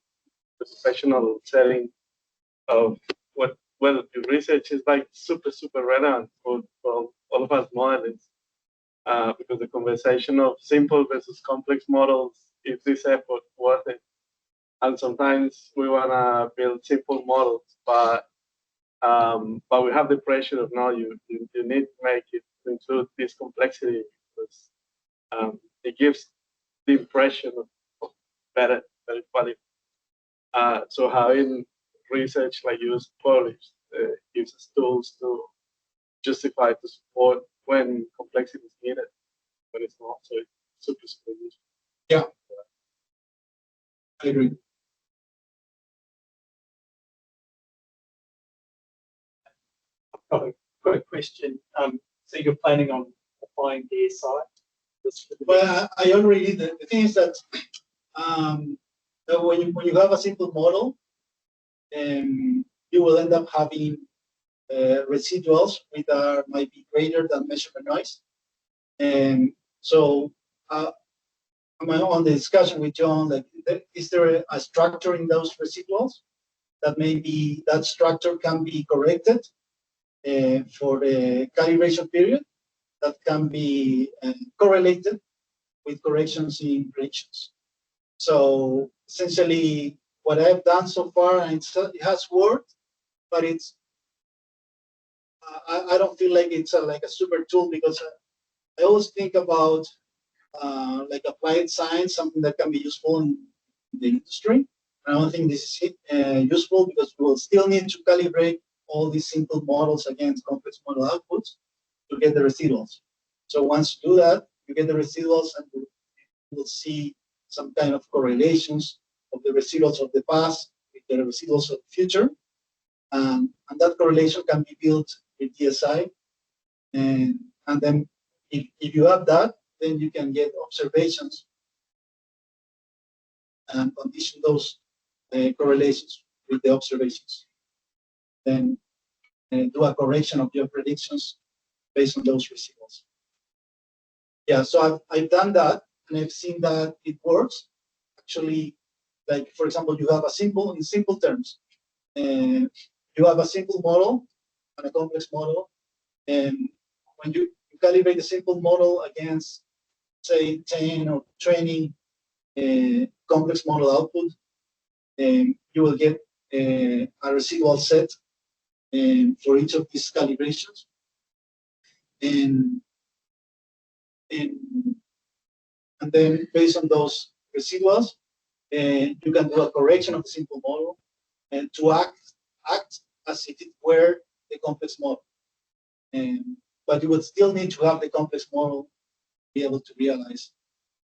the professional setting of what, well, the research is like super relevant for all of us modelists, because the conversation of simple versus complex models, is this effort worth it? And sometimes we want to build simple models, but we have the pressure of now you need to make it to include this complexity because it gives the impression of better quality. So having research like you published gives us tools to justify, to support when complexity is needed, when it's not. So it's super useful. Yeah, I agree. Got a quick question. So you're planning on applying DSI? Well, I already did. The thing is that when you have a simple model, you will end up having residuals which might be greater than measurement noise. And so on the discussion with John, like, is there a structure in those residuals that maybe that structure can be corrected for the calibration period, that can be correlated with corrections in predictions. So essentially, what I've done so far, and it has worked, but it's I don't feel like it's like a super tool because I always think about like applied science, something that can be useful in the industry. I don't think this is useful because we will still need to calibrate all these simple models against complex model outputs to get the residuals. So once you do that, you get the residuals and you will see some kind of correlations of the residuals of the past with the residuals of the future. And that correlation can be built with DSI. And then if you have that, then you can get observations and condition those correlations with the observations. Then do a correction of your predictions based on those residuals. Yeah, so I've done that and I've seen that it works. Actually, like for example, you have in simple terms, you have a simple model and a complex model, and when you calibrate the simple model against, say, 10 or 20 complex model output, you will get a residual set for each of these calibrations. And then based on those residuals, you can do a correction of the simple model and to act as if it were the complex model. But you would still need to have the complex model to be able to realize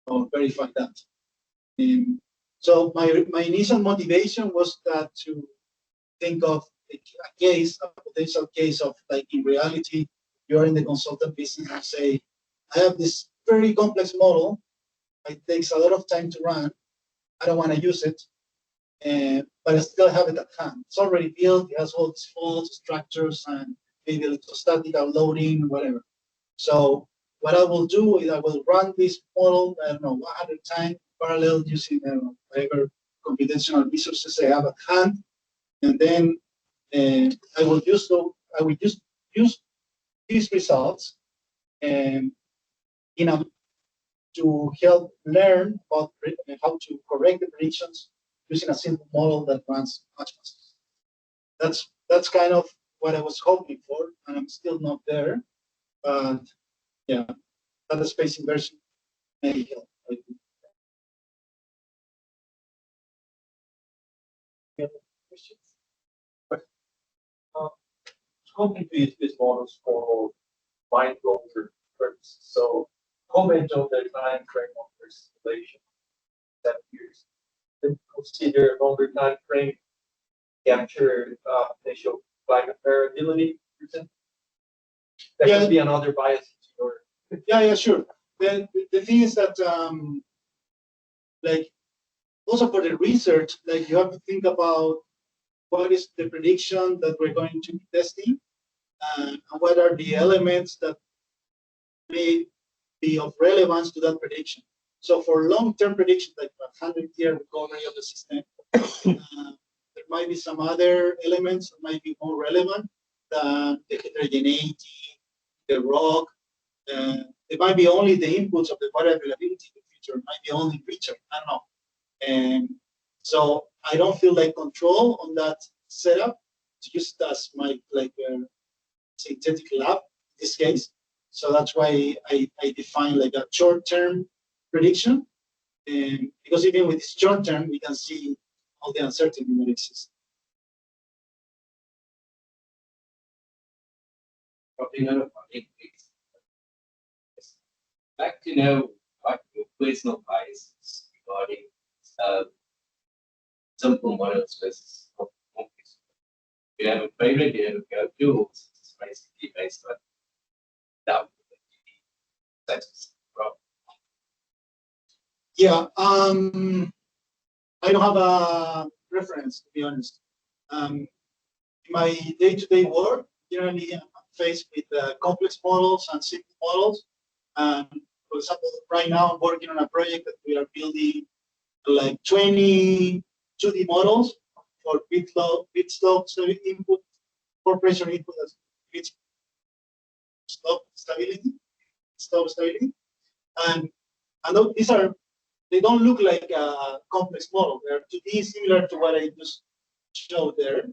or verify that. So my initial motivation was that to think of a potential case of like in reality, you're in the consultant business and say, I have this very complex model. It takes a lot of time to run. I don't want to use it, but I still have it at hand. It's already built. It has all these faults, structures, and maybe electrostatic loading, whatever. So what I will do is I will run this model, I don't know, 100 times parallel using whatever computational resources I have at hand, and then I will use these results to help learn about how to correct the predictions using a simple model that runs much faster. That's kind of what I was hoping for, and I'm still not there. But yeah, data space inversion may help. Any other questions? Hoping to use these models for mind longer purposes. So comment on the time frame of their simulation, 7 years. Then consider longer time frame, capture potential climate variability. That could be another bias to your. Yeah, sure. Then the thing is that like also for the research, like you have to think about what is the prediction that we're going to be testing, and what are the elements that may be of relevance to that prediction. So for long-term predictions, like 100-year recovery of the system, there might be some other elements that might be more relevant than the heterogeneity, the rock. It might be only the inputs of the variability in the future. It might be only richer. I don't know. And so I don't feel like control on that setup to use it as my synthetic lab in this case. So that's why I define like a short-term prediction, because even with short-term, we can see all the uncertainty that exists. Like to know what your personal biases regarding simple models versus complex. Do you have a favorite? Do you have a go-to? Or it's basically based on doubt that you need that specific problem? Yeah, I don't have a preference, to be honest. In my day-to-day work, generally I'm faced with complex models and simple models. For example, right now I'm working on a project that we are building like 20 2D models for bit slope input, for pressure input as bit slope stability, and these are, they don't look like a complex model. They're 2D, similar to what I just showed there,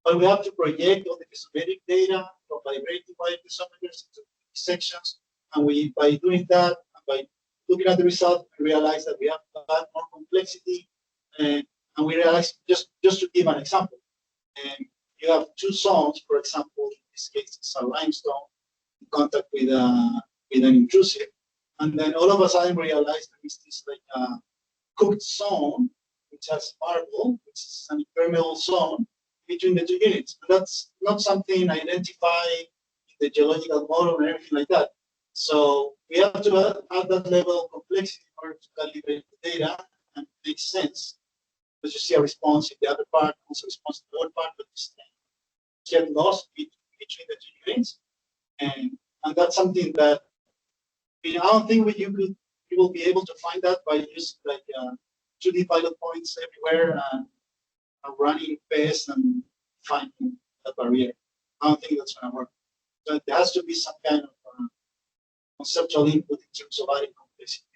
but we have to project all the isometric data from vibrating wire isometers into sections And by doing that, by looking at the result, we realize that we have to add more complexity. And we realize, just to give an example, you have two zones, for example, in this case, it's a limestone in contact with an intrusive. And then all of a sudden realize there is this like cooked zone, which has marble, which is an impermeable zone between the two units. And that's not something identified in the geological model or anything like that. So we have to add that level of complexity in order to calibrate the data and make sense. Because you see a response in the other part, also response in the other part, but it's get lost between the two units. And that's something that I don't think you will be able to find that by using like 2D pilot points everywhere and running fast and finding that barrier. I don't think that's going to work. So there has to be some kind of conceptual input in terms of adding complexity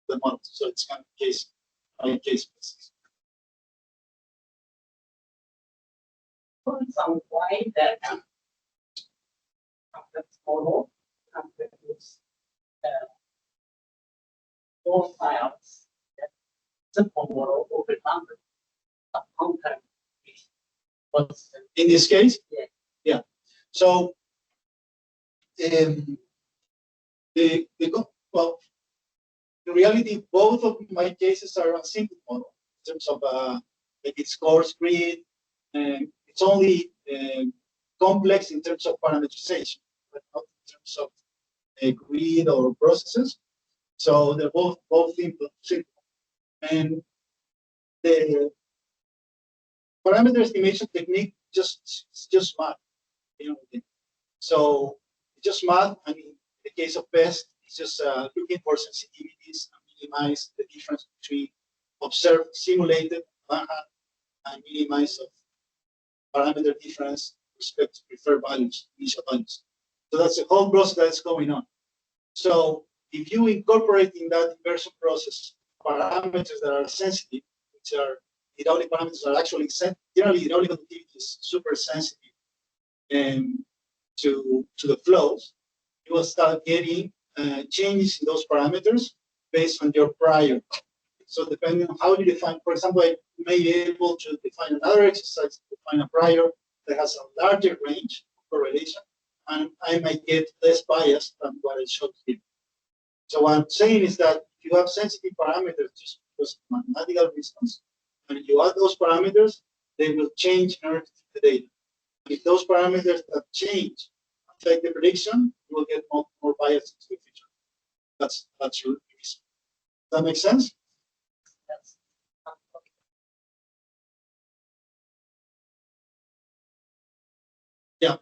to the model. So it's kind of case by case basis. For some way that complex model complex more files that simple model over time a content what's In this case, yeah. So well, in reality, both of my cases are a simple model in terms of like its coarse grid, and it's only complex in terms of parameterization, but not in terms of a grid or processes. So they're both simple. And the parameter estimation technique just math, you know. So just math, and in the case of PEST, it's just looking for sensitivities and minimize the difference between observed, simulated, and minimize of parameter difference with respect to preferred values, initial values. So that's the whole process that's going on. So if you incorporate in that inversion process parameters that are sensitive, which are hydraulic parameters, are actually generally hydraulic conductivity is super sensitive to the flows, you will start getting changes in those parameters based on your prior. So depending on how you define, for example, I may be able to define another exercise to define a prior that has a larger range of correlation, and I might get less bias than what I showed here. So what I'm saying is that if you have sensitive parameters just because of mathematical reasons, and you add those parameters, they will change in order to fit the data. If those parameters that change affect the prediction, you will get more bias into the future. That's your reason. Does that make sense? That's Yeah.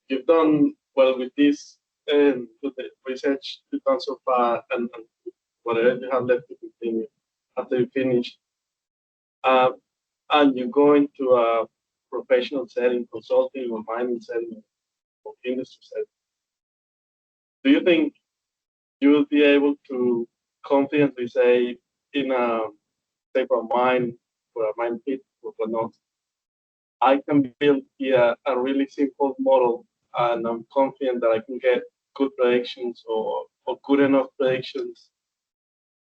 You've done well with this with the research you've done so far, and whatever you have left to continue after you finish. And you go into a professional setting, consulting or mining setting, or industry setting. Do you think you will be able to confidently say in a say for a mine or a mine pit or whatnot, I can build here a really simple model, and I'm confident that I can get good predictions or good enough predictions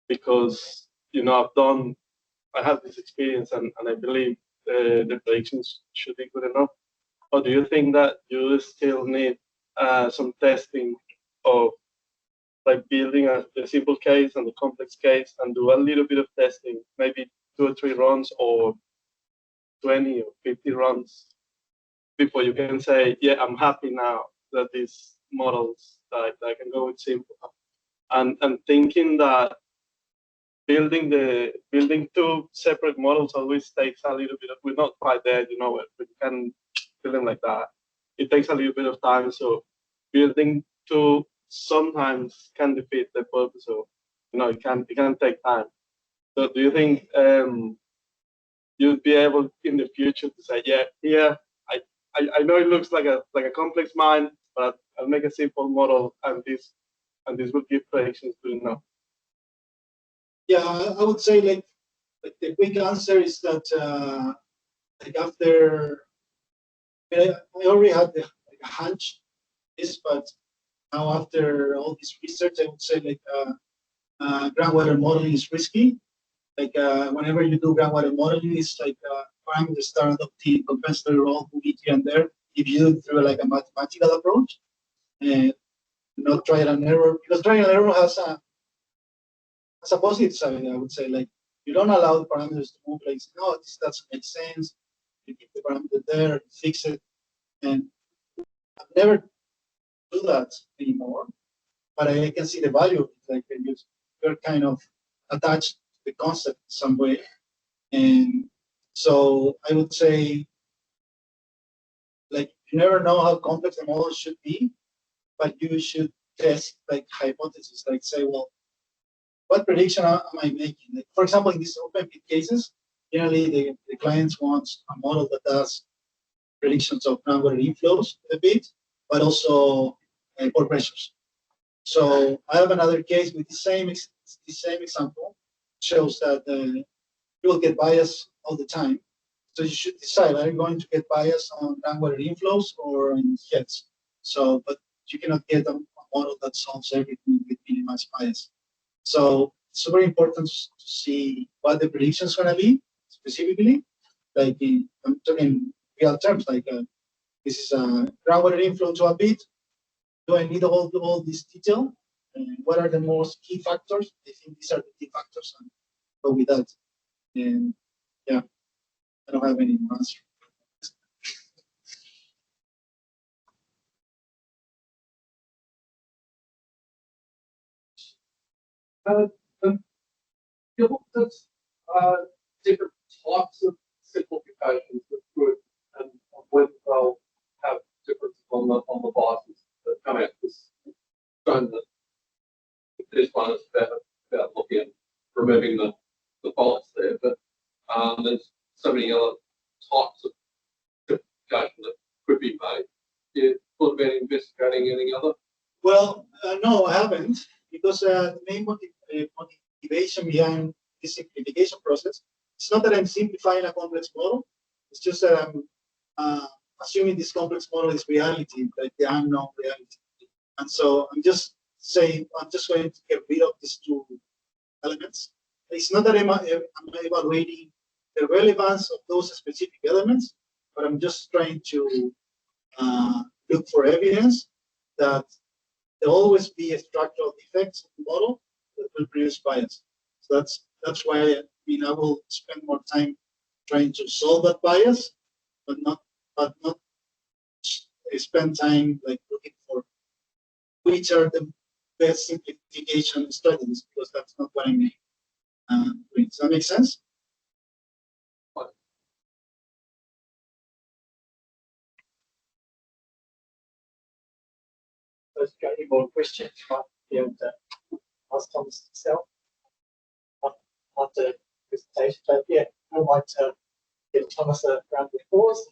because I have this experience and I believe the predictions should be good enough. Or do you think that you still need some testing of like building the simple case and the complex case and do a little bit of testing, maybe 2 or 3 runs or 20 or 50 runs before you can say, yeah, I'm happy now that these models that I can go with simple. And thinking that building 2 separate models always takes a little bit of, we're not quite there, we can build them like that. It takes a little bit of time. So building 2 sometimes can defeat the purpose of, it can take time. So do you think you'd be able in the future to say, yeah, I know it looks like a complex mine, but I'll make a simple model and this will give predictions good enough? Yeah, I would say like the quick answer is that like after I already had like a hunch this, but now after all this research, I would say like groundwater modeling is risky. Like whenever you do groundwater modeling, it's like parameters start adopting compensatory role moving here and there. If you do it through like a mathematical approach, and not trial and error, because trial and error has a positive side, I would say. Like you don't allow the parameters to move. Like no, this doesn't make sense. You keep the parameter there, fix it, and I've never do that anymore. But I can see the value of it. Like you're kind of attached to the concept in some way. And so I would say, like, you never know how complex the model should be, but you should test like hypotheses, like say, well, what prediction am I making? Like, for example, in these open pit cases, generally the clients want a model that does predictions of groundwater inflows a bit, but also pore pressures. So I have another case with the same example, shows that you will get bias all the time. So you should decide, are you going to get bias on groundwater inflows or in heads? So, but you cannot get a model that solves everything with minimized bias. So it's very important to see what the prediction is going to be specifically. Like I'm talking real terms, like this is a groundwater inflow to a bit. Do I need all this detail? And what are the most key factors? I think these are the key factors, and go with that. And yeah, I don't have any answer. You looked at different types of simplifications that could and whether they'll have differences on the biases that come out. This shown that this one is about looking at removing the faults there, but there's so many other types of simplification that could be made. You thought about investigating any other? Well, no, I haven't, because the main motivation behind this simplification process, it's not that I'm simplifying a complex model, it's just that I'm assuming this complex model is reality, like the unknown reality. And so I'm just saying, I'm just going to get rid of these two elements. It's not that I'm evaluating the relevance of those specific elements, but I'm just trying to look for evidence that there will always be a structural defects in the model that will produce bias. So that's why I will spend more time trying to solve that bias, but not spend time like looking for which are the best simplification strategies, because that's not what I mean. Does that make sense? Those got any more questions, might be able to ask Thomas himself after the presentation. But yeah, I might give Thomas a round of applause.